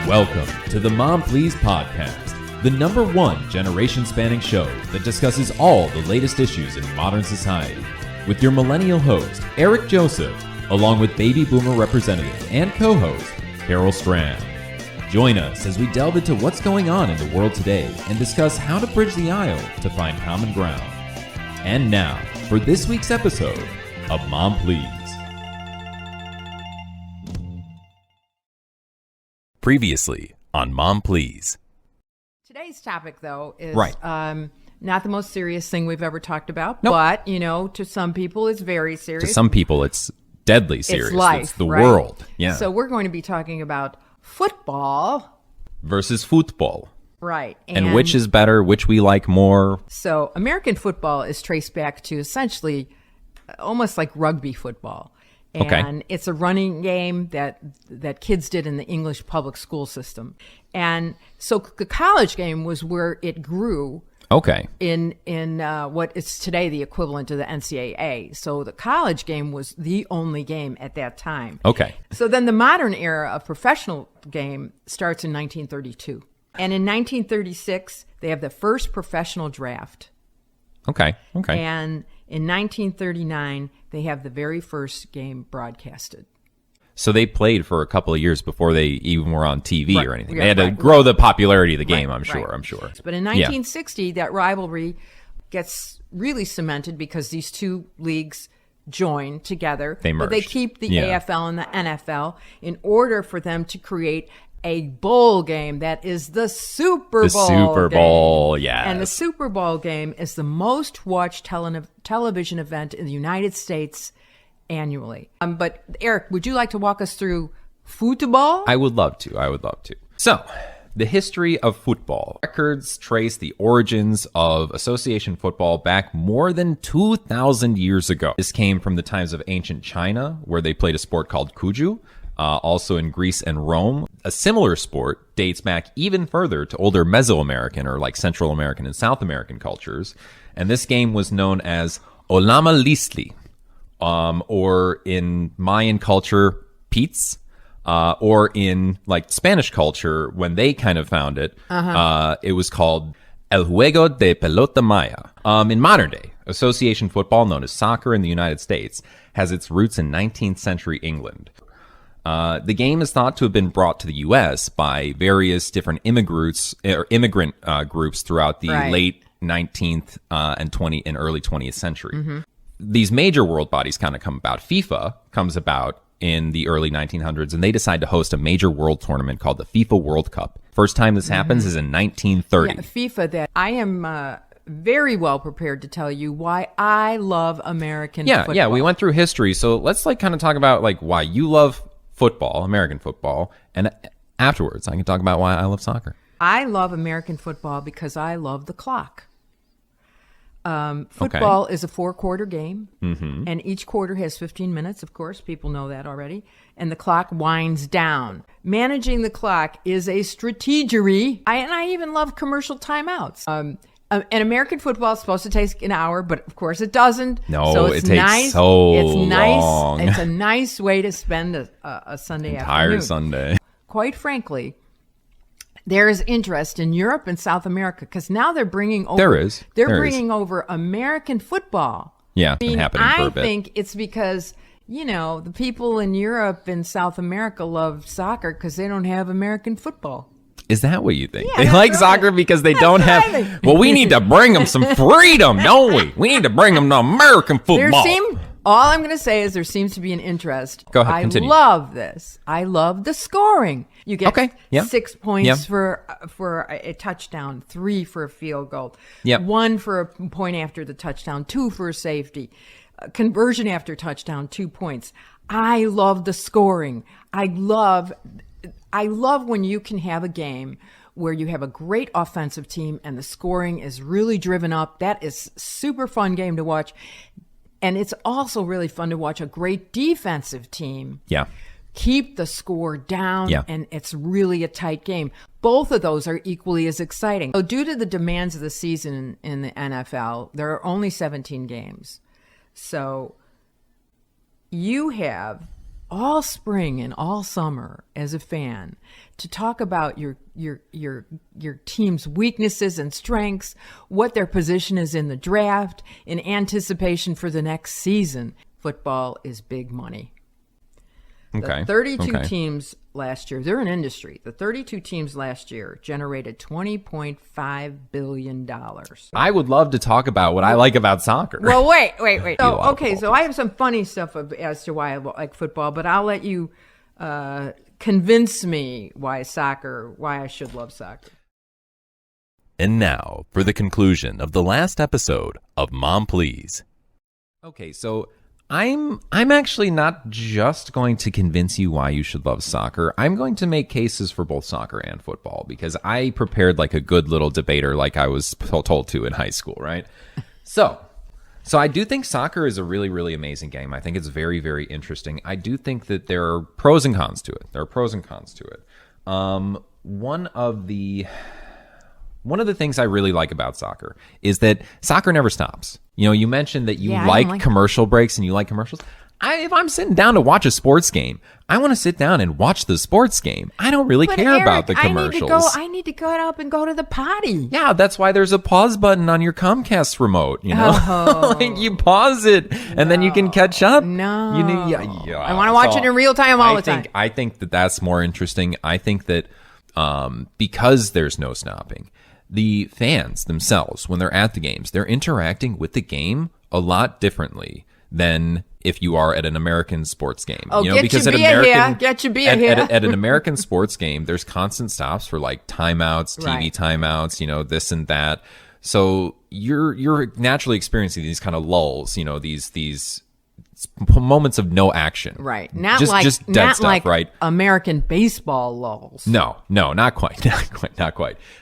Welcome to the Mom Please podcast, the #1 generation-spanning show that discusses all the latest issues in modern society, with your millennial host, Eric Joseph, along with baby boomer representative and co-host, Carol Strand. Join us as we delve into what's going on in the world today and discuss how to bridge the aisle to find common ground. And now, for this week's episode of Mom Please. Previously on Mom Please. Today's topic, though, is not the most serious thing we've ever talked about. Nope. But, you know, to some people, it's very serious. To some people, it's deadly serious. It's life, it's the right? world. Yeah. So we're going to be talking about football versus FÚTBOL. Right. And which is better, which we like more. So American football is traced back to essentially almost like rugby football. And it's a running game that kids did in the English public school system. And so the college game was where it grew. In what is today the equivalent of the NCAA. So the college game was the only game at that time. So then the modern era of professional game starts in 1932. And in 1936, they have the first professional draft. And in 1939, they have the very first game broadcasted. So they played for a couple of years before they even were on TV or anything. They had to grow the popularity of the game, I'm sure. But in 1960, that rivalry gets really cemented because these two leagues join together. They merged. But they keep the AFL and the NFL in order for them to create a bowl game that is the Super Bowl. The Super Bowl, yes. And the Super Bowl game is the most watched television event in the United States annually. But Eric, would you like to walk us through football? I would love to. So, the history of football. Records trace the origins of association football back more than 2,000 years ago. This came from the times of ancient China, where they played a sport called Kuju. Also in Greece and Rome. A similar sport dates back even further to older Mesoamerican or like Central American and South American cultures. And this game was known as Olamalistli, or in Mayan culture, Peets, or in like Spanish culture, when they kind of found it, it was called El Juego de Pelota Maya. In modern day, association football, known as soccer in the United States, has its roots in 19th century England. The game is thought to have been brought to the U.S. by various different immigrant groups throughout the late 19th and early 20th century. These major world bodies kind of come about. FIFA comes about in the early 1900s, and they decide to host a major world tournament called the FIFA World Cup. First time this happens is in 1930. Yeah, FIFA, that I am very well prepared to tell you why I love American football. Yeah, we went through history, so let's like kind of talk about like why you love football, American football, and afterwards I can talk about why I love soccer. I love American football because I love the clock. Football is a 4-quarter game, and each quarter has 15 minutes, of course. People know that already. And the clock winds down. Managing the clock is a strategery. And I even love commercial timeouts. And American football is supposed to take an hour, but of course it doesn't. No, so it takes so long. It's a nice way to spend a Sunday afternoon. Entire Sunday. Quite frankly, there is interest in Europe and South America because now they're bringing over. They're bringing over American football. Yeah, it's been happening for a bit. I think it's because, you know, the people in Europe and South America love soccer because they don't have American football. Is that what you think? Yeah, they like soccer because they don't have... Well, we need to bring them some freedom, don't we? We need to bring them to American football. All I'm going to say is there seems to be an interest. Go ahead, continue. I love this. I love the scoring. You get 6 points for a touchdown, 3 for a field goal, 1 for a point after the touchdown, 2 for a safety, conversion after touchdown, 2 points. I love the scoring. I love when you can have a game where you have a great offensive team and the scoring is really driven up. That is super fun game to watch. And it's also really fun to watch a great defensive team keep the score down, and it's really a tight game. Both of those are equally as exciting. So due to the demands of the season in the NFL, there are only 17 games. So you have all spring and all summer as a fan to talk about your team's weaknesses and strengths, what their position is in the draft, in anticipation for the next season. Football is big money. Okay. The 32 teams last year, they're an industry. The 32 teams last year generated $20.5 billion. I would love to talk about what I like about soccer. Well, wait. So I have some funny stuff as to why I like football, but I'll let you convince me why I should love soccer. And now for the conclusion of the last episode of Mom Please. Okay, so I'm actually not just going to convince you why you should love soccer. I'm going to make cases for both soccer and football because I prepared like a good little debater like I was told to in high school, right? So I do think soccer is a really, really amazing game. I think it's very, very interesting. I do think that there are pros and cons to it. One of the things I really like about soccer is that soccer never stops. You know, you mentioned that you like commercial breaks and you like commercials. If I'm sitting down to watch a sports game, I want to sit down and watch the sports game. I don't really care about the commercials. I need to go up and go to the potty. Yeah, that's why there's a pause button on your Comcast remote, you know? Like you pause it and then you can catch up. No. I want to watch it in real time all the time. I think that that's more interesting. I think that because there's no stopping, the fans themselves, when they're at the games, they're interacting with the game a lot differently than if you are at an American sports game. Oh, you know, get your beer here. At an American sports game, there's constant stops for like timeouts, TV timeouts, you know, this and that. So you're naturally experiencing these kind of lulls, you know, these moments of no action. Right. Not like right? American baseball lulls. No, not quite.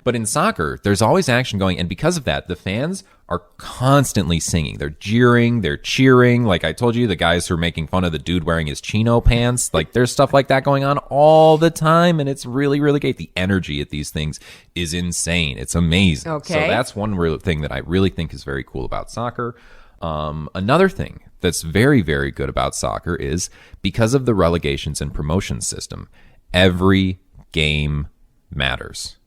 But in soccer, there's always action going. And because of that, the fans are constantly singing. They're jeering, they're cheering. Like I told you, the guys who are making fun of the dude wearing his chino pants, like there's stuff like that going on all the time. And it's really, really great. The energy at these things is insane. It's amazing. Okay. So that's one real thing that I really think is very cool about soccer. Another thing that's very, very good about soccer is because of the relegations and promotion system, every game matters.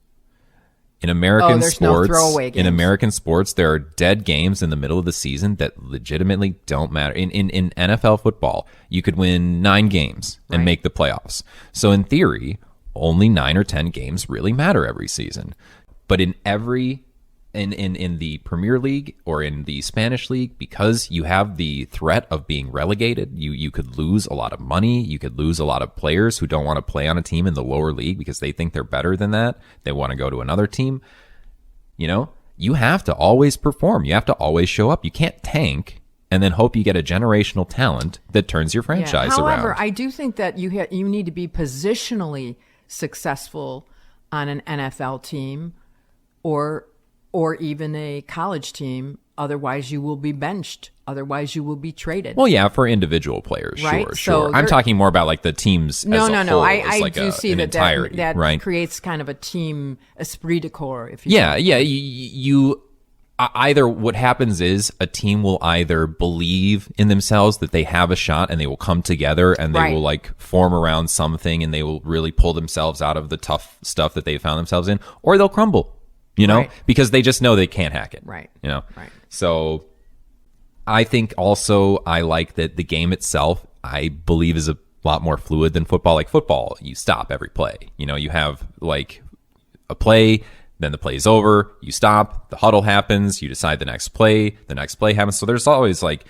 In American sports, there are dead games in the middle of the season that legitimately don't matter. In NFL football, you could win 9 games and make the playoffs. So in theory, only 9 or 10 games really matter every season. But in the Premier League or in the Spanish League, because you have the threat of being relegated, you could lose a lot of money. You could lose a lot of players who don't want to play on a team in the lower league because they think they're better than that. They want to go to another team. You know, you have to always perform. You have to always show up. You can't tank and then hope you get a generational talent that turns your franchise around. However, I do think that you need to be positionally successful on an NFL team or even a college team. Otherwise, you will be benched. Otherwise, you will be traded. Well, yeah, for individual players, right? Sure. So I'm talking more about like the teams as a whole. I do see that right? creates kind of a team esprit de corps, if you will. You either what happens is a team will either believe in themselves that they have a shot and they will come together and they will like form around something and they will really pull themselves out of the tough stuff that they found themselves in, or they'll crumble. You know, because they just know they can't hack it. Right. You know, right. So I think also I like that the game itself, I believe, is a lot more fluid than football. Like football, you stop every play. You know, you have like a play, then the play is over, you stop, the huddle happens, you decide the next play happens. So there's always like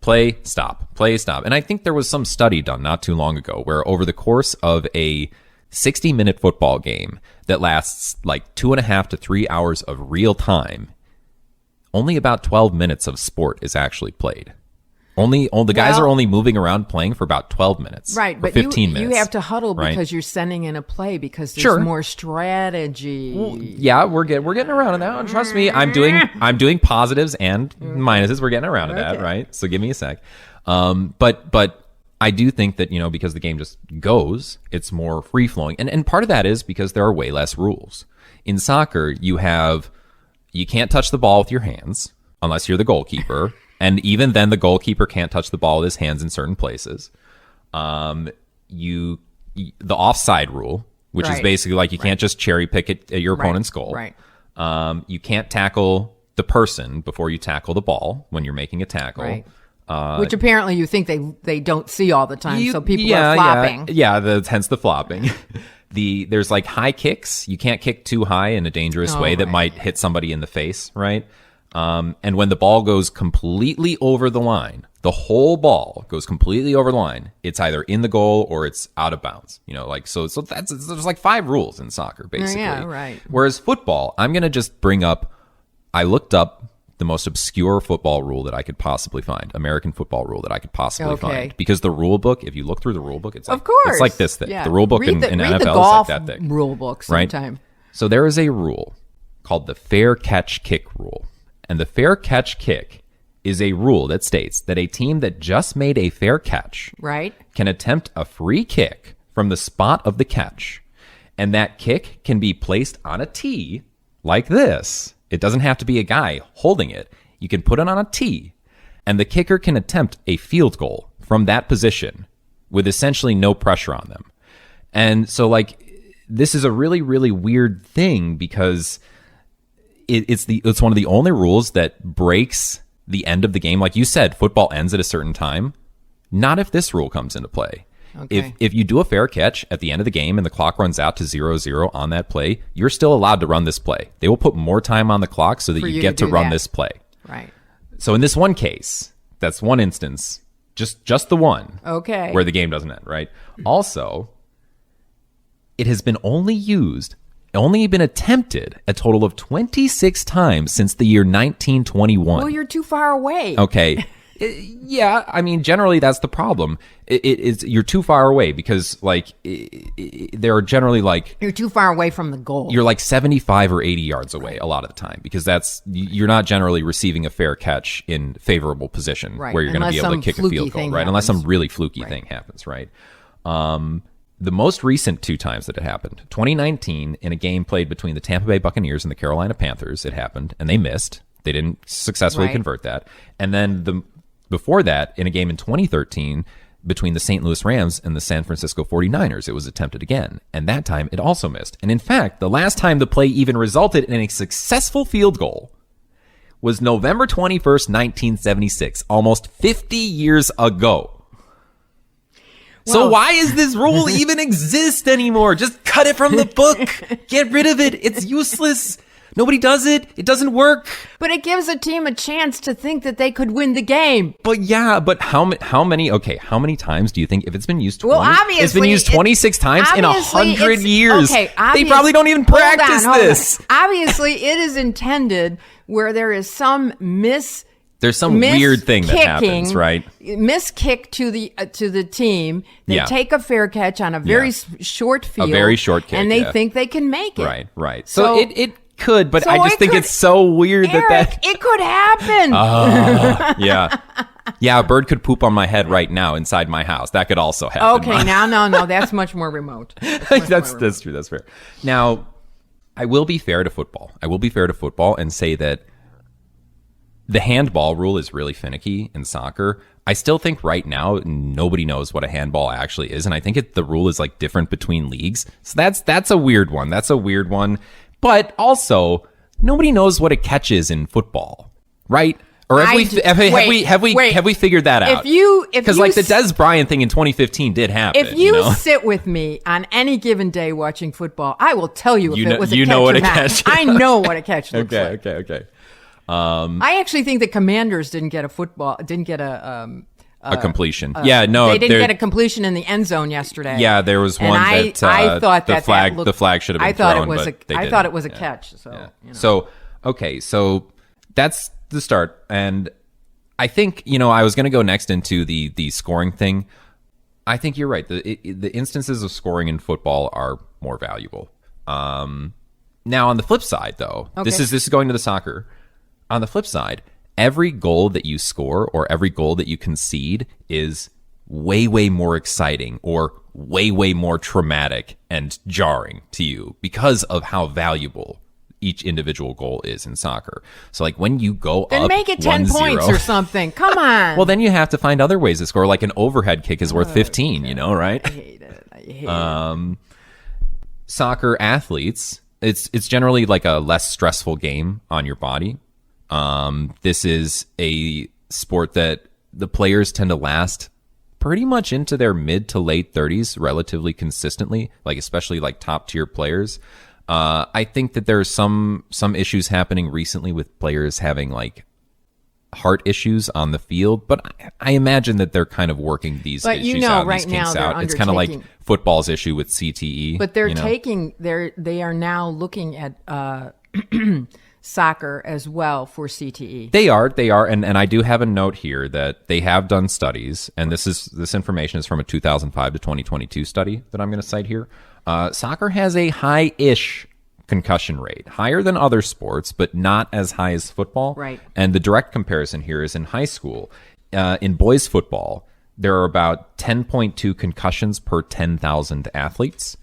play, stop. And I think there was some study done not too long ago where over the course of a 60-minute football game that lasts like 2.5 to 3 hours of real time, only about 12 minutes of sport is actually played. The guys are only moving around playing for about 12 minutes. Right, but 15 minutes. You have to huddle because you're sending in a play because there's more strategy. Well, yeah, we're getting around to that one. Trust me, I'm doing positives and minuses. We're getting around to that, right? So give me a sec. But I do think that, you know, because the game just goes, it's more free flowing. And part of that is because there are way less rules. In soccer, you can't touch the ball with your hands unless you're the goalkeeper. And even then, the goalkeeper can't touch the ball with his hands in certain places. The offside rule, which is basically like you can't just cherry pick it at your opponent's goal. Right. You can't tackle the person before you tackle the ball when you're making a tackle. Right. Which apparently you think they don't see all the time, so people are flopping. Hence the flopping. There's like high kicks. You can't kick too high in a dangerous way that might hit somebody in the face, right? And when the ball goes completely over the line, the whole ball goes completely over the line, it's either in the goal or it's out of bounds. So there's like 5 rules in soccer, basically. Yeah, right. Whereas football, I'm going to just bring up, I looked up the most obscure football rule that I could possibly find, American football rule that I could possibly find. Because the rule book, if you look through the rule book, it's like, of course. It's like this thick. Yeah. The rule book in read NFL the is golf like that thick. Rule book sometime. Right? So there is a rule called the fair catch kick rule. And the fair catch kick is a rule that states that a team that just made a fair catch can attempt a free kick from the spot of the catch. And that kick can be placed on a tee like this. It doesn't have to be a guy holding it. You can put it on a tee, and the kicker can attempt a field goal from that position with essentially no pressure on them. And so, like, this is a really, really weird thing because it's one of the only rules that breaks the end of the game. Like you said, football ends at a certain time. Not if this rule comes into play. Okay. If you do a fair catch at the end of the game and the clock runs out to 0-0 on that play, you're still allowed to run this play. They will put more time on the clock so that you get to run this play. Right. So in this one case, that's one instance, just the one. Okay. Where the game doesn't end, right? Also, it has been only been attempted a total of 26 times since the year 1921. Well, you're too far away. Okay. Yeah, I mean, generally that's the problem. You're too far away because, like, there are generally, like... You're too far away from the goal. You're like 75 or 80 yards away a lot of the time because you're not generally receiving a fair catch in favorable position where you're going to be able to kick a field goal, right? Unless some really fluky thing happens, right? The most recent 2 times that it happened, 2019, in a game played between the Tampa Bay Buccaneers and the Carolina Panthers, it happened, and they missed. They didn't successfully convert that. And then before that, in a game in 2013, between the St. Louis Rams and the San Francisco 49ers, it was attempted again. And that time, it also missed. And in fact, the last time the play even resulted in a successful field goal was November 21st, 1976, almost 50 years ago. So why is this rule even exist anymore? Just cut it from the book. Get rid of it. It's useless. Nobody does it. It doesn't work. But it gives a team a chance to think that they could win the game. But how many times do you think, if it's been used 20, obviously, it's been used 26 times in 100 years. They probably don't even practice this. Obviously, it is intended where there is some There's some weird thing that happens, right? Miss kick to the team. They take a fair catch on a very short field. A very short kick, and they think they can make it. Right. So it could, but I just think it's so weird that it could happen. Yeah, a bird could poop on my head right now inside my house. That could also happen. Okay, no, that's much more remote. That's true. That's fair. Now, I will be fair to football. And say that the handball rule is really finicky in soccer. I still think right now nobody knows what a handball actually is, and I think the rule is like different between leagues. So that's a weird one. But also, nobody knows what a catch is in football, right? Or have we figured that out? Because like the Des Bryant thing in 2015 did happen. If you sit with me on any given day watching football, I will tell you if it was a catch or not. I know what a catch looks like. Okay. I actually think the Commanders didn't get a completion. They didn't get a completion in the end zone yesterday. Yeah, there was one I thought the flag should have been thrown. I thought it was a catch. So, yeah. So that's the start, and I think I was going to go next into the scoring thing. I think you're right. The instances of scoring in football are more valuable. Now on the flip side, though, this is going to the soccer. On the flip side, every goal that you score or every goal that you concede is way, way more exciting or way, way more traumatic and jarring to you because of how valuable each individual goal is in soccer. So like when you go then up, make it 10 points or something. Come on. Well, then you have to find other ways to score. Like an overhead kick is worth 15. You know, right? I hate it. Soccer athletes, it's generally like a less stressful game on your body. This is a sport that the players tend to last pretty much into their mid to late 30s relatively consistently, like especially like top tier players. I think that there's some issues happening recently with players having like heart issues on the field, but I imagine that they're kind of working these issues out, right these kinks now out. It's kind of like football's issue with CTE. But they're they are now looking at soccer as well for CTE. They are, and I do have a note here that they have done studies, and this information is from a 2005 to 2022 study that I'm going to cite here. Soccer has a high-ish concussion rate, higher than other sports, but not as high as football. Right. And the direct comparison here is in high school. In boys football, there are about 10.2 concussions per 10,000 athletes,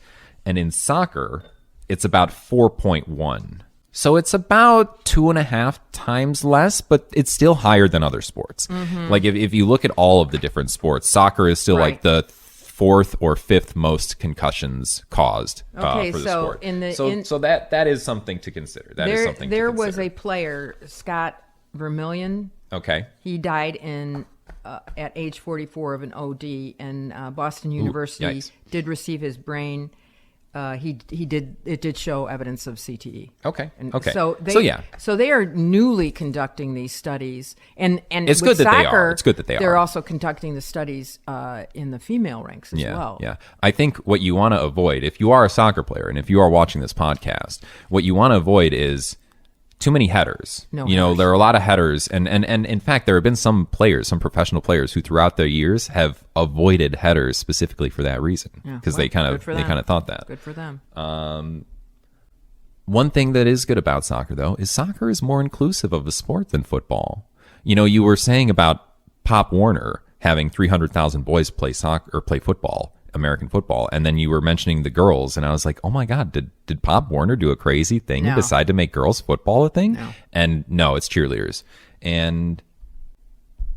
and in soccer, it's about 4.1. So it's about 2.5 times less, but it's still higher than other sports. Mm-hmm. Like if you look at all of the different sports, soccer is still like the fourth or fifth most concussions caused for the sport. So that is something to consider. There was a player, Scott Vermillion. Okay. He died at age 44 of an OD, and Boston University did receive his brain. It did show evidence of CTE. Okay. So they are newly conducting these studies, and it's with good that soccer, they are. It's good that they are. They're also conducting the studies in the female ranks as well. Yeah. I think what you want to avoid, if you are a soccer player and if you are watching this podcast, what you want to avoid is too many headers. There are a lot of headers, and in fact, there have been some professional players who throughout their years have avoided headers specifically for that reason, because they kind of thought that. Good for them. One thing that is good about soccer, though, is soccer is more inclusive of a sport than football. You were saying about Pop Warner having 300,000 boys play soccer or play football. American football, and then you were mentioning the girls, and I was like, oh my god, did Pop Warner do a crazy thing and decide to make girls football a thing? And no, it's cheerleaders. And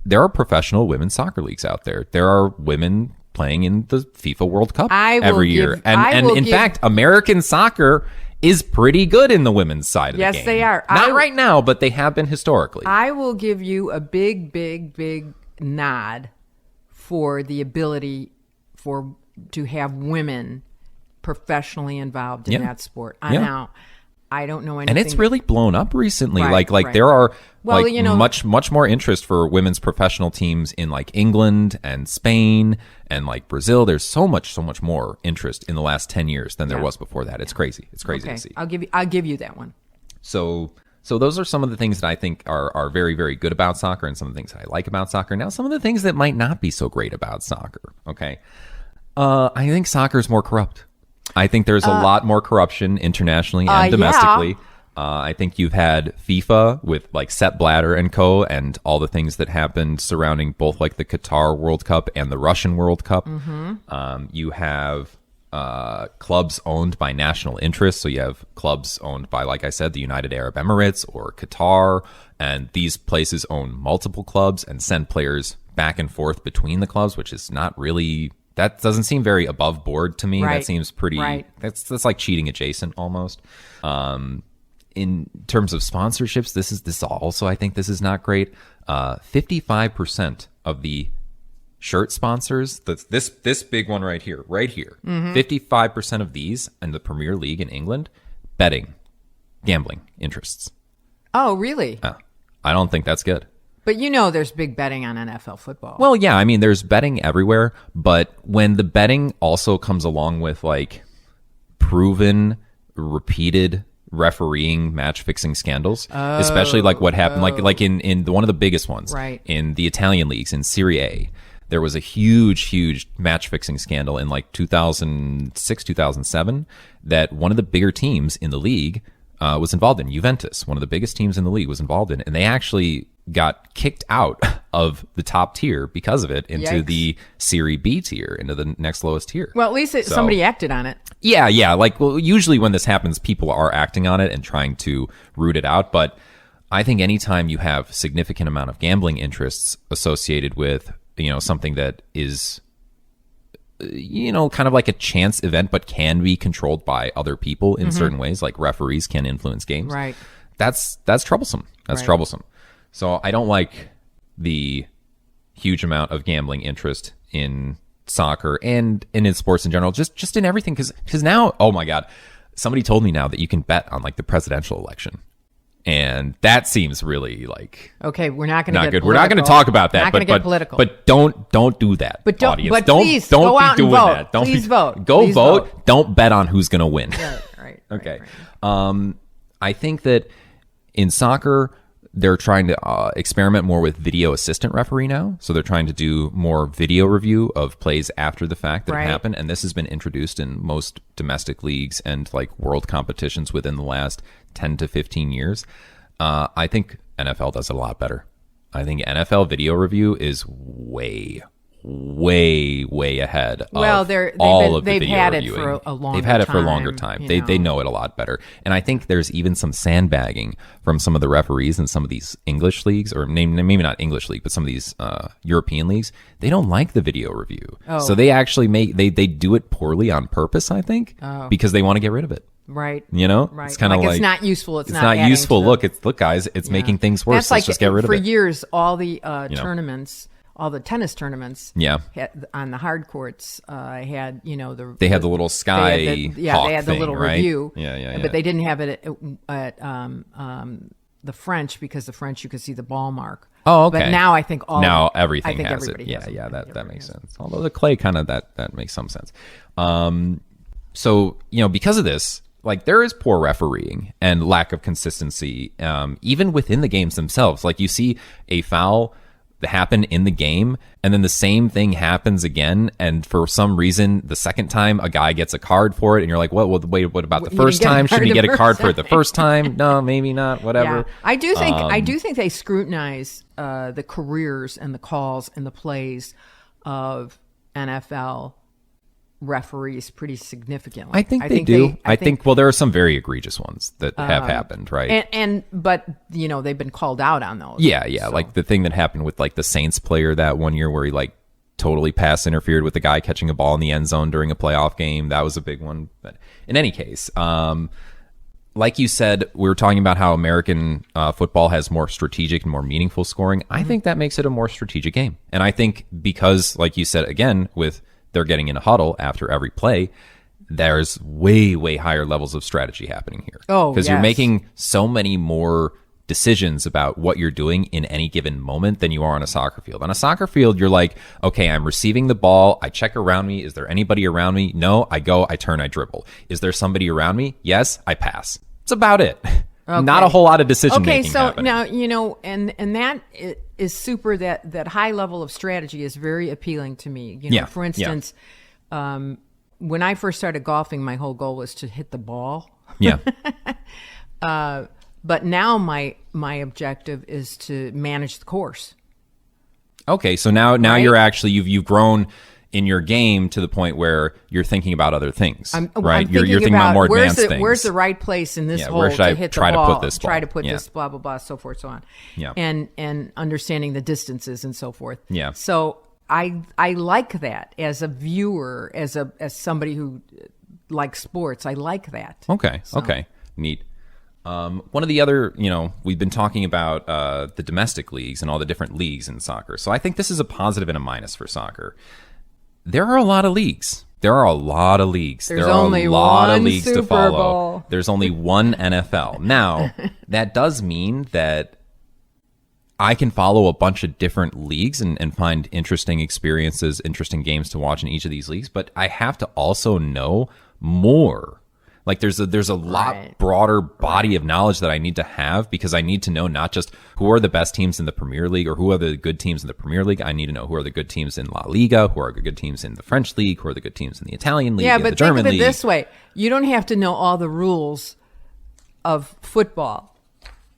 there are professional women's soccer leagues out there. There are women playing in the FIFA World Cup every year, and in fact, American soccer is pretty good in the women's side of the game. Yes, they are. Not right now, but they have been historically. I will give you a big, big, big nod for the ability to have women professionally involved in that sport. Now, I don't know anything. And it's really blown up recently. Right. There are much more interest for women's professional teams in like England and Spain and like Brazil. There's so much more interest in the last 10 years than there was before that. It's crazy. It's crazy to see. I'll give you that one. So those are some of the things that I think are very, very good about soccer, and some of the things that I like about soccer. Now, some of the things that might not be so great about soccer. Okay. I think soccer is more corrupt. I think there's a lot more corruption internationally and domestically. Yeah. I think you've had FIFA with like Sepp Blatter and co. and all the things that happened surrounding both like the Qatar World Cup and the Russian World Cup. Mm-hmm. You have clubs owned by national interests. So you have clubs owned by, like I said, the United Arab Emirates or Qatar, and these places own multiple clubs and send players back and forth between the clubs, which is not really... That doesn't seem very above board to me. Right. That seems pretty... Right. That's like cheating adjacent almost. In terms of sponsorships, this also, I think this is not great. 55% of the shirt sponsors, this big one right here, 55% of these in the Premier League in England, gambling interests. Oh, really? I don't think that's good. But there's big betting on NFL football. Well, yeah, I mean, there's betting everywhere, but when the betting also comes along with like proven, repeated refereeing match-fixing scandals, especially like what happened, like in one of the biggest ones, in the Italian leagues, in Serie A, there was a huge match-fixing scandal in like 2006, 2007, that one of the bigger teams in the league was involved in. Juventus, one of the biggest teams in the league, was involved in, and they actually got kicked out of the top tier because of it into the Serie B tier, into the next lowest tier. Well, at least somebody acted on it. Yeah. Like, well, usually when this happens, people are acting on it and trying to root it out. But I think anytime you have significant amount of gambling interests associated with, something that is, kind of like a chance event, but can be controlled by other people in certain ways, like referees can influence games. Right. That's troublesome. That's troublesome. So I don't like the huge amount of gambling interest in soccer and in sports in general, just in everything. Because now, oh my God, somebody told me now that you can bet on like the presidential election. And that seems really like okay. We're not going to get good. Political. We're not going to talk about that. But political. But don't do that. But don't. Audience. But don't please don't go be out doing and vote. that. Don't please vote. Go please vote. Don't bet on who's going to win. Right. Okay. Right. I think that in soccer, they're trying to experiment more with video assistant referee now. So they're trying to do more video review of plays after the fact that happened. And this has been introduced in most domestic leagues and like world competitions within the last 10 to 15 years. I think NFL does it a lot better. I think NFL video review is way ahead of all of the video reviewing. They've had it for a longer time. They've had it for a longer time. They know it a lot better. And I think there's even some sandbagging from some of the referees in some of these English leagues, or maybe not English league, but some of these European leagues. They don't like the video review. So they actually they do it poorly on purpose, I think, because they want to get rid of it. Right. Right. It's kind of like it's not useful. It's not useful. Look, guys, it's making things worse. Let's just get rid of it. For years, all the tournaments, all the tennis tournaments, on the hard courts, had they had the little sky they had the little review, but they didn't have it at the French, because the French you could see the ball mark. Oh, okay. But now I think everything has it. Yeah, that makes sense. Although the clay kind of that makes some sense. So because of this, like, there is poor refereeing and lack of consistency, even within the games themselves. Like, you see a foul happen in the game, and then the same thing happens again, and for some reason, the second time, a guy gets a card for it, and you're like, what about the first time? Should he get a card for it the first time? No, maybe not. Whatever. Yeah. I do think they scrutinize the careers and the calls and the plays of NFL referees pretty significantly. I think they do. I think there are some very egregious ones that have happened, right? But they've been called out on those. Yeah. So. Like the thing that happened with like the Saints player that one year where he like totally pass interfered with the guy catching a ball in the end zone during a playoff game. That was a big one. But in any case, like you said, we were talking about how American football has more strategic and more meaningful scoring. I think that makes it a more strategic game. And I think because, like you said, again, with they're getting in a huddle after every play, there's way higher levels of strategy happening here. Because you're making so many more decisions about what you're doing in any given moment than you are on a soccer field. On a soccer field, you're like, okay, I'm receiving the ball. I check around me. Is there anybody around me? No. I go, I turn, I dribble. Is there somebody around me? Yes. I pass. That's about it. Okay. Not a whole lot of decision making. Okay, so happening. Now and that is super. That high level of strategy is very appealing to me. For instance, when I first started golfing, my whole goal was to hit the ball. Yeah. But now my objective is to manage the course. Okay, so now right? You're actually you've grown in your game to the point where you're thinking about other things, right? You're thinking about more advanced things. Where's the right place in this hole to hit the ball? Try to put this blah, blah, blah, so forth, so on. Yeah. And understanding the distances and so forth. Yeah. So I like that as a viewer, as somebody who likes sports. I like that. Okay. So. Okay. Neat. One of the other, we've been talking about the domestic leagues and all the different leagues in soccer. So I think this is a positive and a minus for soccer. There are a lot of leagues. There's only a lot of leagues Super to follow. Bowl. There's only one NFL. Now, that does mean that I can follow a bunch of different leagues and find interesting experiences, interesting games to watch in each of these leagues, but I have to also know more. Like there's a lot broader body of knowledge that I need to have, because I need to know not just who are the best teams in the Premier League or who are the good teams in the Premier League. I need to know who are the good teams in La Liga, who are the good teams in the French League, who are the good teams in the Italian League, the German League. Yeah, but think of it this way. You don't have to know all the rules of football.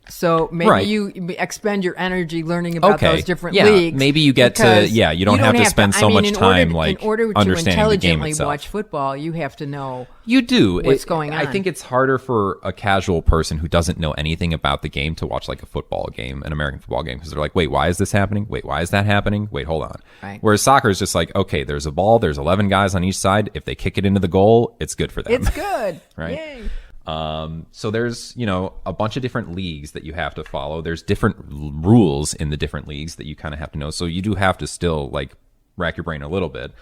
So maybe you expend your energy learning about those different leagues. Maybe you get to, you don't have to spend so much time like understanding the game itself. In order to intelligently watch football, you have to know what's going on. I think it's harder for a casual person who doesn't know anything about the game to watch like a football game, an American football game, because they're like, wait, why is this happening? Wait, why is that happening? Wait, hold on. Right. Whereas soccer is just like, okay, there's a ball, there's 11 guys on each side. If they kick it into the goal, it's good for them. It's good. Right? Yay. So there's, a bunch of different leagues that you have to follow. There's different rules in the different leagues that you kind of have to know. So you do have to still like rack your brain a little bit.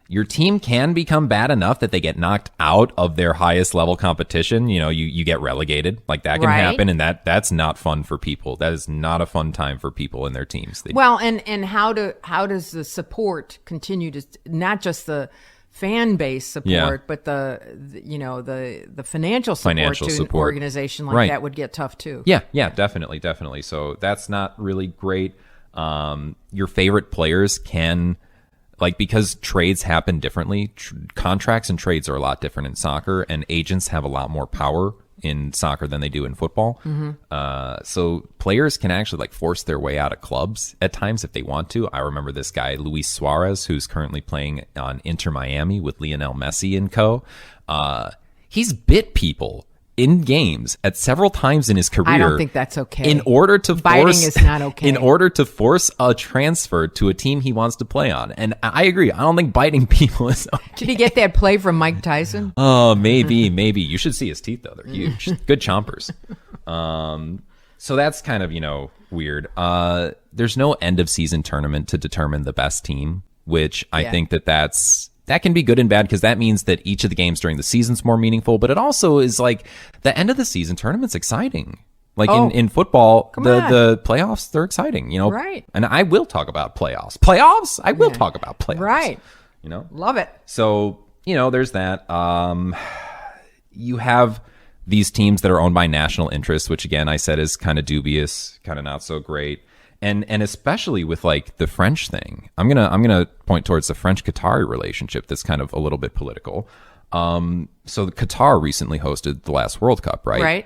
Your team can become bad enough that they get knocked out of their highest level competition. You get relegated, like that can happen. And that's not fun for people. That is not a fun time for people in their teams. And how does the support continue to, not just the fan base support, but the financial support to an organization like that would get tough too. Yeah, definitely. So that's not really great. Your favorite players can, because trades happen differently, contracts and trades are a lot different in soccer, and agents have a lot more power in soccer than they do in football. So players can actually force their way out of clubs at times if they want to. I remember this guy, Luis Suarez, who's currently playing on Inter Miami with Lionel Messi and co. He's bit people in games at several times in his career. I don't think that's okay. In order to biting is not okay. In order to force a transfer to a team he wants to play on. And I agree. I don't think biting people is okay. Did he get that play from Mike Tyson? Oh, maybe. You should see his teeth, though. They're huge. Good chompers. So that's kind of, weird. There's no end of season tournament to determine the best team, which I think that can be good and bad, because that means that each of the games during the season's more meaningful, but it also is the end of the season tournament's exciting. In football, the playoffs, they're exciting, Right. And I will talk about playoffs. I will talk about playoffs. Right. Love it. So, there's that. You have these teams that are owned by national interests, which again, I said is kind of dubious, kind of not so great. And especially with the French thing, I'm gonna point towards the French-Qatari relationship that's kind of a little bit political. So Qatar recently hosted the last World Cup, right? Right.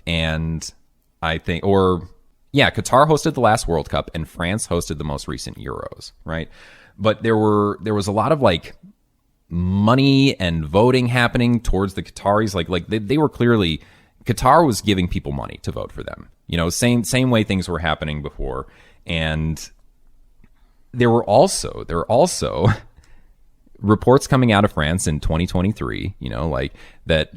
And I think, Qatar hosted the last World Cup, and France hosted the most recent Euros, right? But there was a lot of money and voting happening towards the Qataris. They were clearly, Qatar was giving people money to vote for them. Same way things were happening before. And there were also reports coming out of France in 2023, that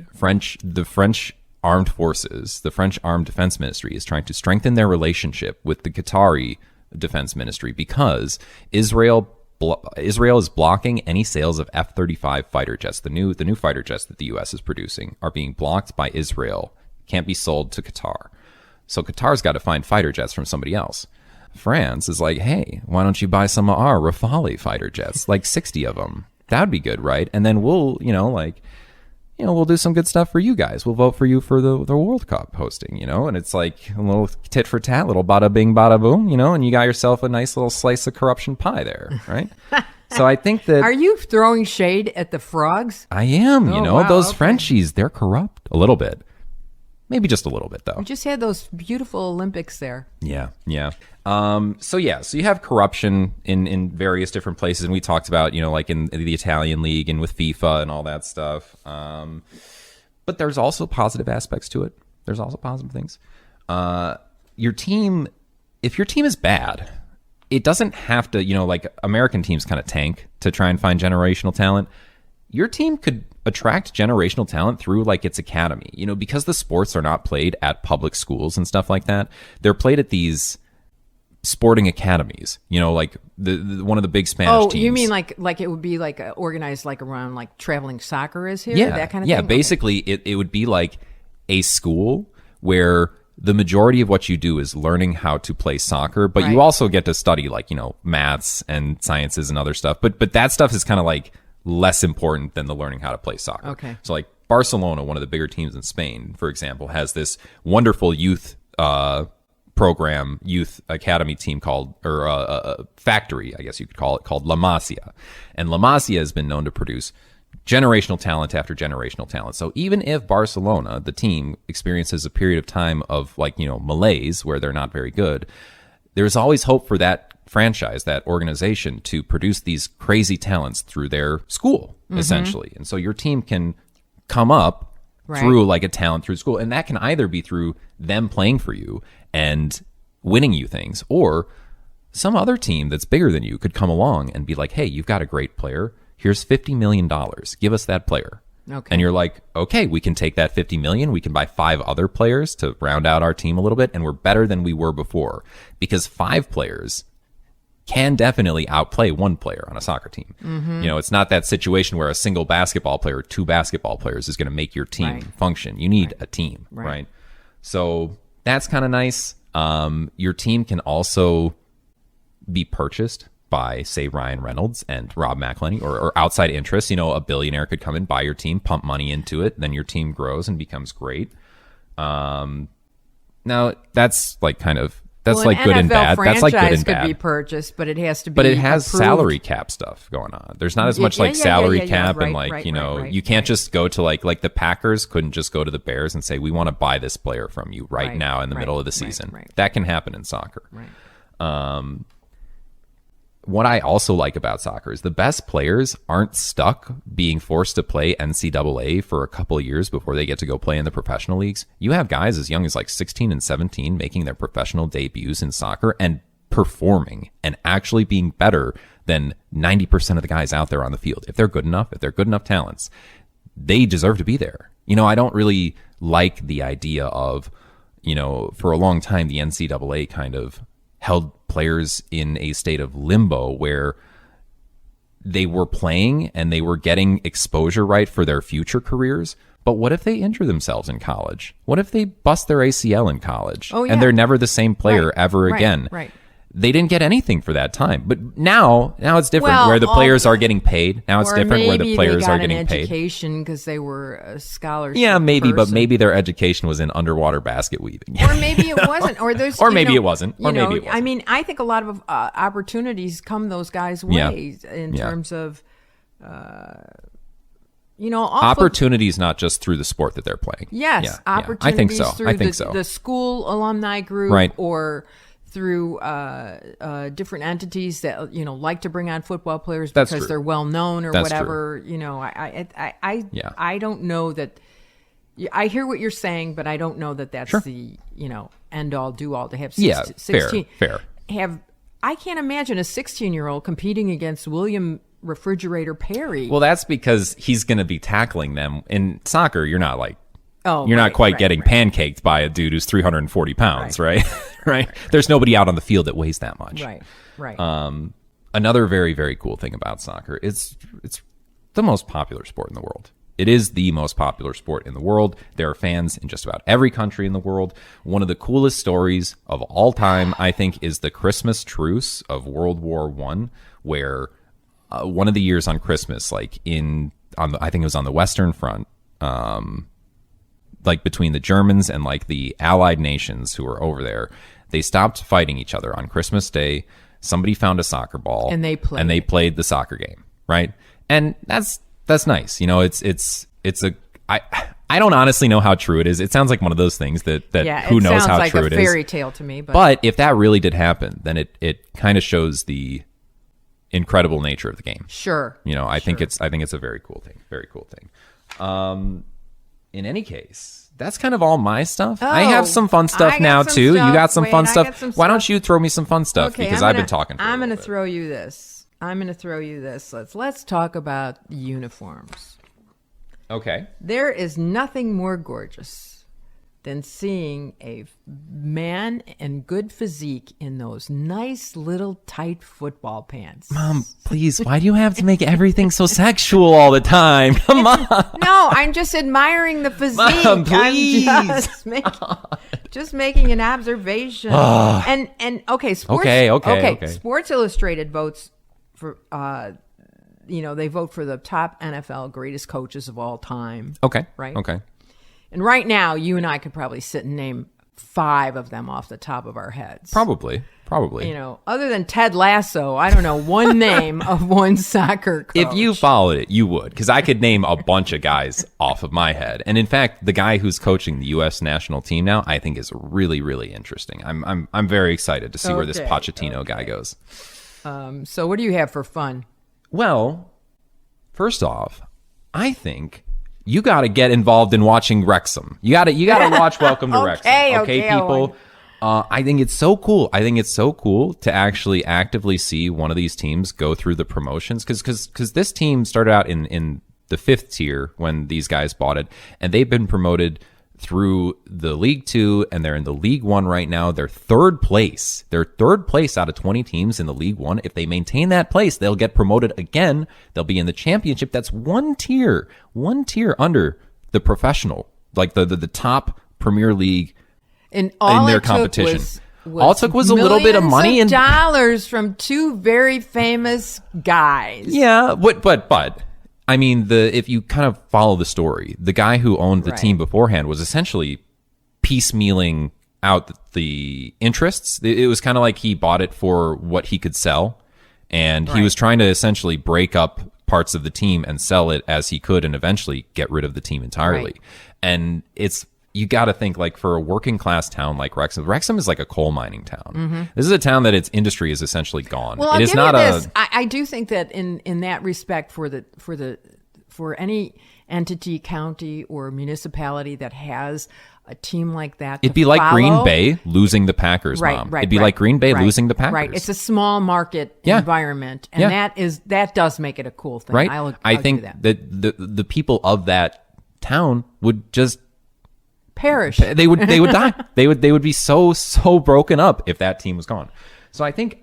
the French armed forces, the French Armed Defense Ministry is trying to strengthen their relationship with the Qatari Defense Ministry because Israel is blocking any sales of F-35 fighter jets. The new fighter jets that the U.S. is producing are being blocked by Israel, can't be sold to Qatar. So Qatar's got to find fighter jets from somebody else. France is like, hey, why don't you buy some of our Rafale fighter jets, 60 of them? That'd be good, right? And then we'll, we'll do some good stuff for you guys. We'll vote for you for the World Cup hosting, and it's a little tit for tat, little bada bing, bada boom, and you got yourself a nice little slice of corruption pie there, right? So I think that... Are you throwing shade at the frogs? I am, those Frenchies, they're corrupt a little bit. Maybe just a little bit, though. We just had those beautiful Olympics there. Yeah. So you have corruption in various different places, and we talked about, in the Italian league and with FIFA and all that stuff. But there's also positive aspects to it. There's also positive things. Your team, if your team is bad, it doesn't have to, American teams kind of tank to try and find generational talent. Your team could attract generational talent through its academy, because the sports are not played at public schools and stuff like that. They're played at these sporting academies, the one of the big Spanish teams. Oh, you mean like it would be organized around traveling soccer is here? That kind of thing? Yeah, basically it would be a school where the majority of what you do is learning how to play soccer, but you also get to study maths and sciences and other stuff. But that stuff is kind of less important than the learning how to play soccer. Okay. So Barcelona, one of the bigger teams in Spain, for example, has this wonderful youth program, youth academy team called, or factory, I guess you could call it, called La Masia. And La Masia has been known to produce generational talent after generational talent. So even if Barcelona, the team, experiences a period of time of malaise where they're not very good, there's always hope for that franchise, that organization, to produce these crazy talents through their school, essentially. And so your team can come up through a talent through school. And that can either be through them playing for you and winning you things, or some other team that's bigger than you could come along and be like, hey, you've got a great player. Here's $50 million. Give us that player. Okay. And you're like, okay, we can take that $50 million. We can buy 5 other players to round out our team a little bit. And we're better than we were before, because 5 players can definitely outplay 1 player on a soccer team. It's not that situation where a single basketball player, 2 basketball players is going to make your team function. You need a team, right? So that's kind of nice. Your team can also be purchased by, say, Ryan Reynolds and Rob McElhenney, or outside interests. A billionaire could come and buy your team, pump money into it, then your team grows and becomes great. Now that's that's well, good and bad. That's good and could bad. Be purchased, but it has to be. But it has approved. Salary cap stuff going on. There's not as much salary cap, and you can't just go to like the Packers couldn't just go to the Bears and say, we want to buy this player from you right now in the middle of the season. That can happen in soccer. What I also like about soccer is the best players aren't stuck being forced to play NCAA for a couple of years before they get to go play in the professional leagues. You have guys as young as 16 and 17 making their professional debuts in soccer and performing and actually being better than 90% of the guys out there on the field. If they're good enough talents, they deserve to be there. I don't really like the idea of, for a long time, the NCAA kind of held players in a state of limbo where they were playing and they were getting exposure for their future careers. But what if they injure themselves in college? What if they bust their ACL in college and they're never the same player ever again? They didn't get anything for that time. But now it's different where the players are getting paid. Now it's different where the players are getting paid. Education because they were a scholarship. Yeah, maybe, person. But maybe their education was in underwater basket weaving. Or maybe it wasn't. Or there's maybe it wasn't. I mean, I think a lot of opportunities come those guys' ways in terms of opportunities, not just through the sport that they're playing. Yes, opportunities I think so. through the school alumni group or through different entities that like to bring on football players because they're well known or whatever. I don't know that. I hear what you're saying, but I don't know that that's the end all do all to have 16. Fair. I can't imagine a 16-year-old competing against William Refrigerator Perry. Well, that's because he's going to be tackling them in soccer. You're not not quite getting pancaked by a dude who's 340 pounds, right? There's nobody out on the field that weighs that much. Right. Another very, very cool thing about soccer, it's the most popular sport in the world. It is the most popular sport in the world. There are fans in just about every country in the world. One of the coolest stories of all time, I think, is the Christmas truce of World War I, where one of the years on Christmas, I think it was on the Western Front, between the Germans and the Allied nations who were over there, they stopped fighting each other on Christmas Day. Somebody found a soccer ball and they played the soccer game, right? And that's nice. I don't honestly know how true it is. It sounds like one of those things that who knows how true it is. It sounds like a fairy tale to me. But if that really did happen, then it kind of shows the incredible nature of the game. Sure. I think it's a very cool thing. Very cool thing. In any case, that's kind of all my stuff. I have some fun stuff now too. You got some fun stuff. Why don't you throw me some fun stuff? Okay, because I've been talking. I'm going to throw you this. Let's talk about uniforms. Okay. There is nothing more gorgeous than seeing a man in good physique in those nice little tight football pants. Mom, please, why do you have to make everything so sexual all the time? Come on. No, I'm just admiring the physique. Mom, please. I'm just making an observation. and okay, Sports Illustrated votes for they vote for the top NFL greatest coaches of all time. Okay. Right? Okay. And right now, you and I could probably sit and name 5 of them off the top of our heads. Probably. Probably. Other than Ted Lasso, I don't know one name of one soccer coach. If you followed it, you would, because I could name a bunch of guys off of my head. And in fact, the guy who's coaching the U.S. national team now, I think is really, really interesting. I'm very excited to see where this Pochettino guy goes. So what do you have for fun? Well, first off, I think you got to get involved in watching Wrexham. You got to watch Welcome to Wrexham. Okay, people. I think it's so cool. I think it's so cool to actually actively see one of these teams go through the promotions, because this team started out in the 5th tier when these guys bought it, and they've been promoted through the League 2, and they're in the League 1 right now. They're 3rd place. They're 3rd place out of 20 teams in the League 1. If they maintain that place, they'll get promoted again. They'll be in the championship. That's one tier under the professional, like the top Premier League and all in their competition. All it took was a little bit of money and dollars from 2 very famous guys. Yeah, but I mean, if you kind of follow the story, the guy who owned the team beforehand was essentially piecemealing out the interests. It was kind of like he bought it for what he could sell, and he was trying to essentially break up parts of the team and sell it as he could and eventually get rid of the team entirely. And you got to think, like, for a working class town like Wrexham is like a coal mining town. Mm-hmm. This is a town that its industry is essentially gone. Well, I do think that in that respect, for any entity, county, or municipality that has a team like that, it'd be like Green Bay losing the Packers, Mom. It'd be like Green Bay losing the Packers. Right. It's a small market environment, and that does make it a cool thing. Right. I think that the people of that town would just perish. They would die. They would be so broken up if that team was gone. So I think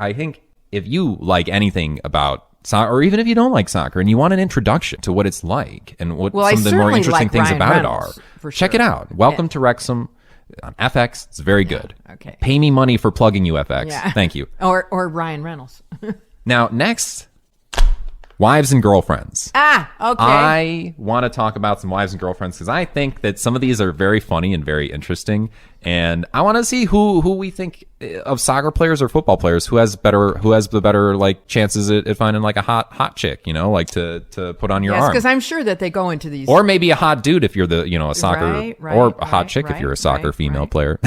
if you like anything about soccer, or even if you don't like soccer and you want an introduction to what it's like and what some of the more interesting things about it are, check it out. Welcome to Wrexham on FX. It's very good. Okay. Pay me money for plugging you, FX. Yeah. Thank you. Or Ryan Reynolds. Now, next, wives and girlfriends. Okay. I want to talk about some wives and girlfriends because I think that some of these are very funny and very interesting, and I want to see who we think of soccer players or football players who has the better like chances at finding like a hot chick, like to put on your arm. Because I'm sure that they go into these, or maybe a hot dude if you're a soccer, or a hot chick if you're a soccer female player,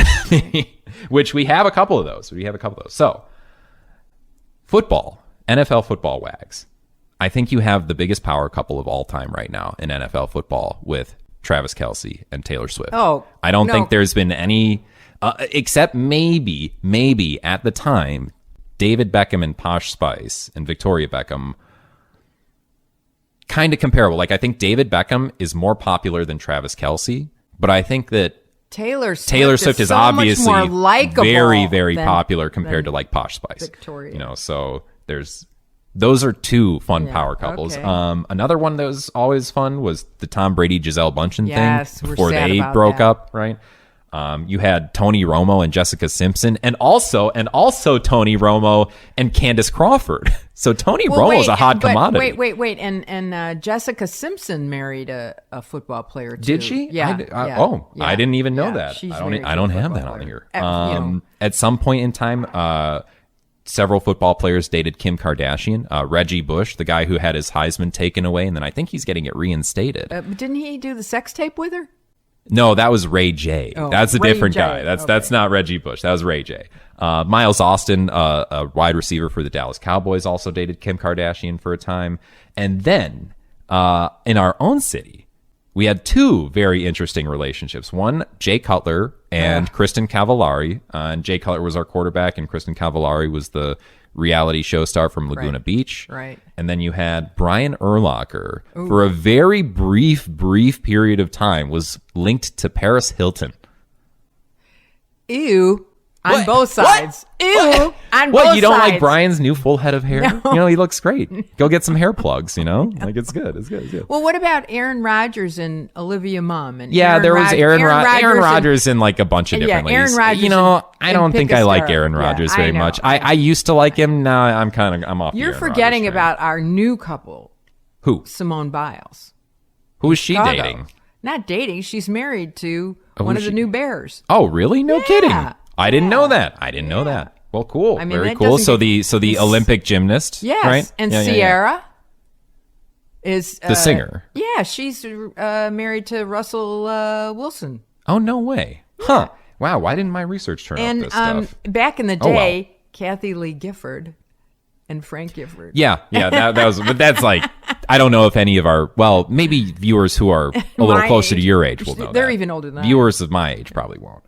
which we have a couple of those. So, football, NFL football wags. I think you have the biggest power couple of all time right now in NFL football with Travis Kelce and Taylor Swift. I don't think there's been any, except maybe at the time, David Beckham and Posh Spice and Victoria Beckham, kind of comparable. Like, I think David Beckham is more popular than Travis Kelce, but I think that Taylor Swift is so obviously more very, very popular compared to like Posh Spice. Victoria. So those are 2 fun power couples. Okay. Another one that was always fun was the Tom Brady Giselle Bundchen thing before they broke up, right? You had Tony Romo and Jessica Simpson, and also Tony Romo and Candace Crawford. So Tony Romo's a hot commodity. Wait. And Jessica Simpson married a football player too. Did she? Yeah. I didn't even know that. I don't have that on here. At some point in time, several football players dated Kim Kardashian. Reggie Bush, the guy who had his Heisman taken away, and then I think he's getting it reinstated. Didn't he do the sex tape with her? No, that was Ray J. That's a different guy. That's not Reggie Bush. That was Ray J. Miles Austin, a wide receiver for the Dallas Cowboys, also dated Kim Kardashian for a time. And then in our own city, we had 2 very interesting relationships. One, Jay Cutler and Kristen Cavallari. And Jay Cutler was our quarterback, and Kristen Cavallari was the reality show star from Laguna Beach. Right. And then you had Brian Urlacher, for a very brief period of time, was linked to Paris Hilton. Ew. On both sides. What? Ew. On both sides. What, you don't like Brian's new full head of hair? No. He looks great. Go get some hair plugs, Like, it's good. It's good. Well, what about Aaron Rodgers and Olivia Munn? And there was Aaron Rodgers and like a bunch of different ladies. Aaron Rodgers I don't think I like Aaron Rodgers very much. I used to like him. Now I'm off. You're forgetting about our new couple. Who? Simone Biles. Who is she dating? Not dating. She's married to one of the new Bears. Oh, really? No kidding. I didn't know that. Well, cool. I mean, very cool. So the Olympic gymnast, yes, right? And Sierra is the singer. Yeah, she's married to Russell Wilson. Oh, no way. Huh. Wow, why didn't my research turn up this stuff? Back in the day, Kathy Lee Gifford and Frank Gifford. Yeah, that was, but that's like, I don't know if any of our, well, maybe viewers who are a little closer to your age will know They're even older than viewers of my age probably won't.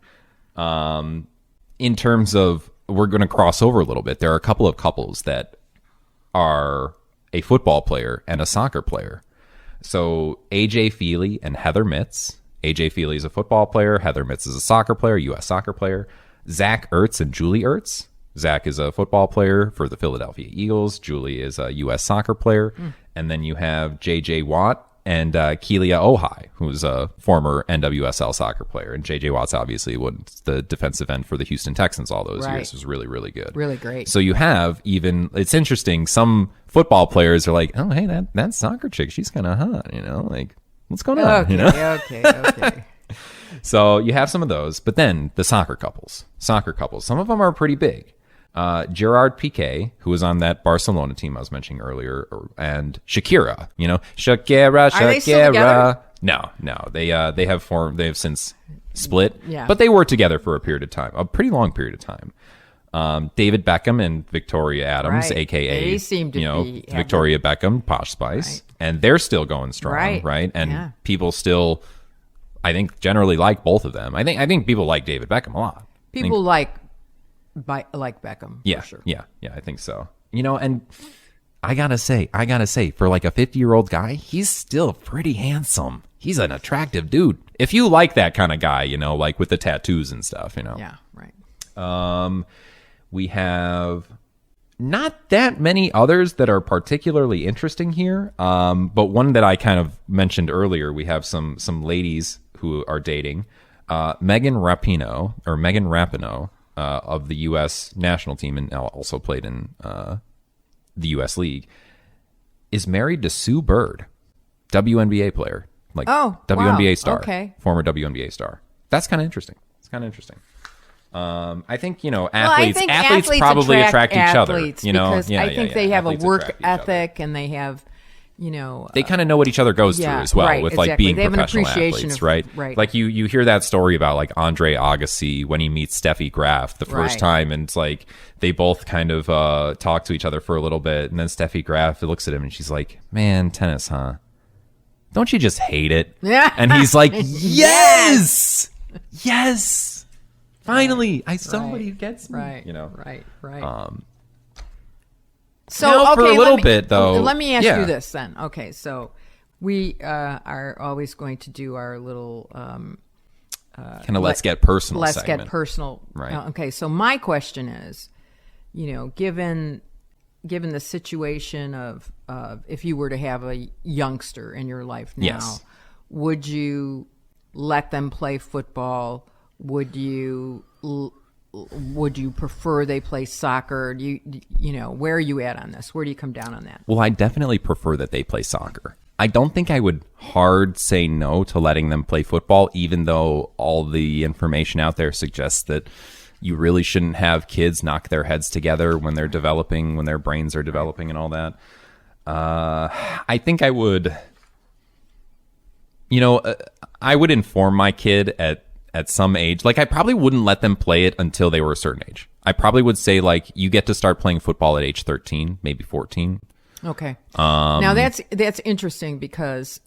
In terms of, we're going to cross over a little bit. There are a couple of couples that are a football player and a soccer player. So AJ Feely and Heather Mitz. AJ Feely is a football player. Heather Mitz is a soccer player, U.S. soccer player. Zach Ertz and Julie Ertz. Zach is a football player for the Philadelphia Eagles. Julie is a U.S. soccer player. And then you have J.J. Watt and Keelia Ohai, who's a former NWSL soccer player. And J.J. Watt's obviously was the defensive end for the Houston Texans all those years. It was really, really good. Really great. So you have even, it's interesting, some football players are like, oh, hey, that soccer chick, she's kind of hot, like, what's going on? Okay. So you have some of those, but then the soccer couples, some of them are pretty big. Gerard Piqué, who was on that Barcelona team I was mentioning earlier, and Shakira, Shakira. Are they still together? No, they have since split, Yeah. But they were together for a period of time, a pretty long period of time. David Beckham and Victoria Adams, aka they seem to be Victoria Beckham, Posh Spice, and they're still going strong, right? And people still, I think, generally like both of them. I think people like David Beckham a lot. People like Beckham. Yeah, for sure. yeah, I think so. And I gotta say, for like a 50-year-old guy, he's still pretty handsome. He's an attractive dude. If you like that kind of guy, like with the tattoos and stuff, Yeah, right. We have not that many others that are particularly interesting here. But one that I kind of mentioned earlier, we have some ladies who are dating. Megan Rapinoe of the U.S. national team and also played in the U.S. League, is married to Sue Bird, WNBA player, WNBA star, former WNBA star. That's kind of interesting. It's kind of interesting. I think athletes probably attract each other. Because I think they have a work ethic and they have. They kind of know what each other goes through as well, with like being they professional athletes, right? Like you hear that story about like Andre Agassi when he meets Steffi Graf the first time, and it's like they both kind of talk to each other for a little bit, and then Steffi Graf looks at him and she's like, "Man, tennis, huh? Don't you just hate it?" Yeah, and he's like, "Yes, yes, finally, somebody who gets me." Right. So for a little bit, though. Let me ask you this then. Okay, so we are always going to do our little kind of let's get personal. Let's segment. get personal. Right. Okay, so my question is, given the situation of if you were to have a youngster in your life now, would you let them play football? Would you prefer they play soccer? Where are you at on this? Where do you come down on that? Well, I definitely prefer that they play soccer. I don't think I would hard say no to letting them play football, even though all the information out there suggests that you really shouldn't have kids knock their heads together when they're developing, when their brains are developing and all that. I think I would, I would inform my kid at some age. Like, I probably wouldn't let them play it until they were a certain age. I probably would say, like, you get to start playing football at age 13, maybe 14. Okay. Now, that's interesting because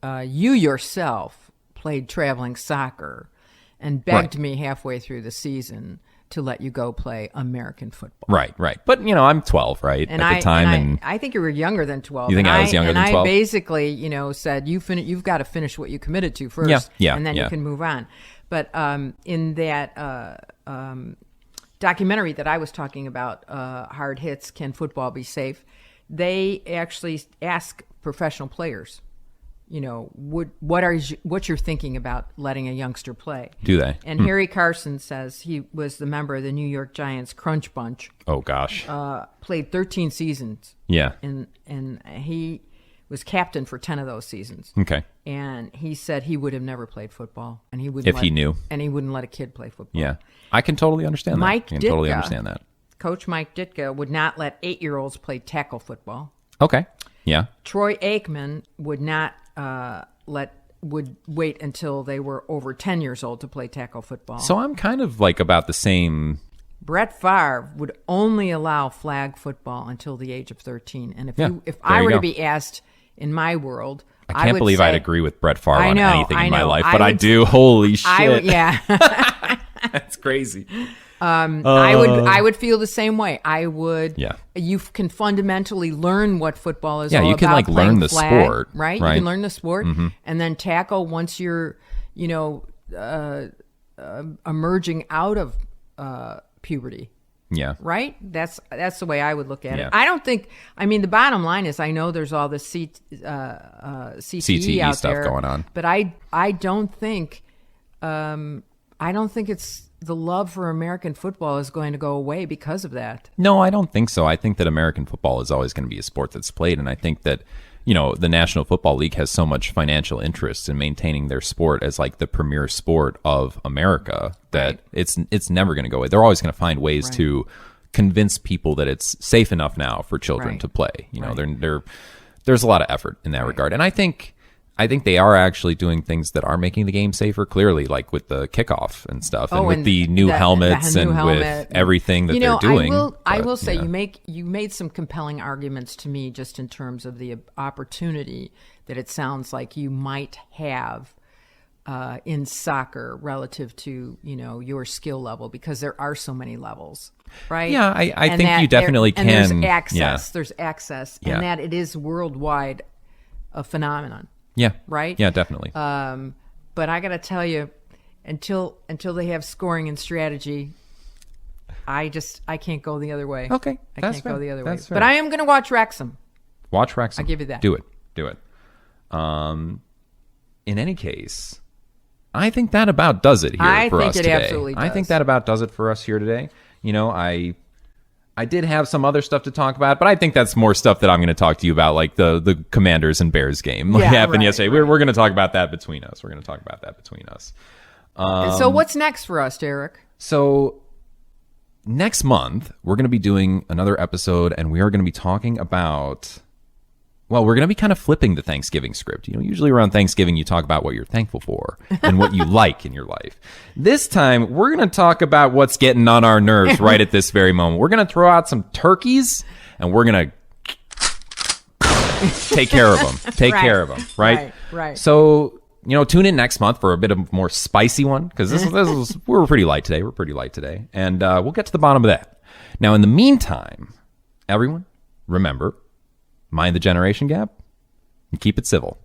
you yourself played traveling soccer and begged me halfway through the season to let you go play American football. Right. But, I'm 12, right, at the time. And I think you were younger than 12. You think I was younger than 12? And I basically, said, you've got to finish what you committed to first, and then you can move on. But in that documentary that I was talking about, Hard Hits, Can Football Be Safe? They actually ask professional players, what you're thinking about letting a youngster play. Do they? And Harry Carson says he was the member of the New York Giants Crunch Bunch. Oh, gosh. Played 13 seasons. Yeah. And he was captain for 10 of those seasons. Okay. And he said he would have never played football, and he wouldn't if he knew, and he wouldn't let a kid play football. Yeah, I can totally understand that. I can totally understand that. Coach Mike Ditka would not let 8-year-olds play tackle football. Okay. Yeah. Troy Aikman would not would wait until they were over 10 years old to play tackle football. So I'm kind of like about the same. Brett Favre would only allow flag football until the age of 13. And if I you were go. to be asked in my world, I can't believe I'd agree with Brett Favre on anything in my life, but I would, do. Holy shit. Yeah. That's crazy. I would feel the same way. I would. Yeah. You can fundamentally learn what football is all about. Yeah, you can like learn the flag, sport, right? You can learn the sport, and then tackle once you're, emerging out of puberty. Yeah. Right? That's the way I would look at it. I don't think. I mean, the bottom line is, I know there's all this CTE out stuff there going on, but I don't think it's. The love for American football is going to go away because of that. No, I don't think so. I think that American football is always going to be a sport that's played. And I think that, the National Football League has so much financial interest in maintaining their sport as like the premier sport of America that it's never going to go away. They're always going to find ways to convince people that it's safe enough now for children to play. There's a lot of effort in that regard. And I think they are actually doing things that are making the game safer, clearly, like with the kickoff and stuff, and with the new helmets with everything that they're doing. I will say you made some compelling arguments to me just in terms of the opportunity that it sounds like you might have in soccer relative to, your skill level, because there are so many levels, right? Yeah, I think you definitely can. And there's access. Yeah. There's access, yeah. And that it is worldwide a phenomenon. Yeah. Right? Yeah, definitely. But I got to tell you, until they have scoring and strategy, I can't go the other way. Okay. I can't go the other way. Fair. But I am going to watch Wrexham. Watch Wrexham. I'll give you that. Do it. In any case, I think that about does it here for us today. Absolutely does. I think that about does it for us here today. I did have some other stuff to talk about, but I think that's more stuff that I'm going to talk to you about, like the Commanders and Bears game that happened yesterday. We're going to talk about that between us. So what's next for us, Derek? So next month, we're going to be doing another episode, and we are going to be talking about... Well, we're going to be kind of flipping the Thanksgiving script. Usually around Thanksgiving, you talk about what you're thankful for and what you like in your life. This time, we're going to talk about what's getting on our nerves right at this very moment. We're going to throw out some turkeys, and we're going to take care of them. Right. So, tune in next month for a bit of a more spicy one, because we're pretty light today. And we'll get to the bottom of that. Now, in the meantime, everyone, remember... mind the generation gap and keep it civil.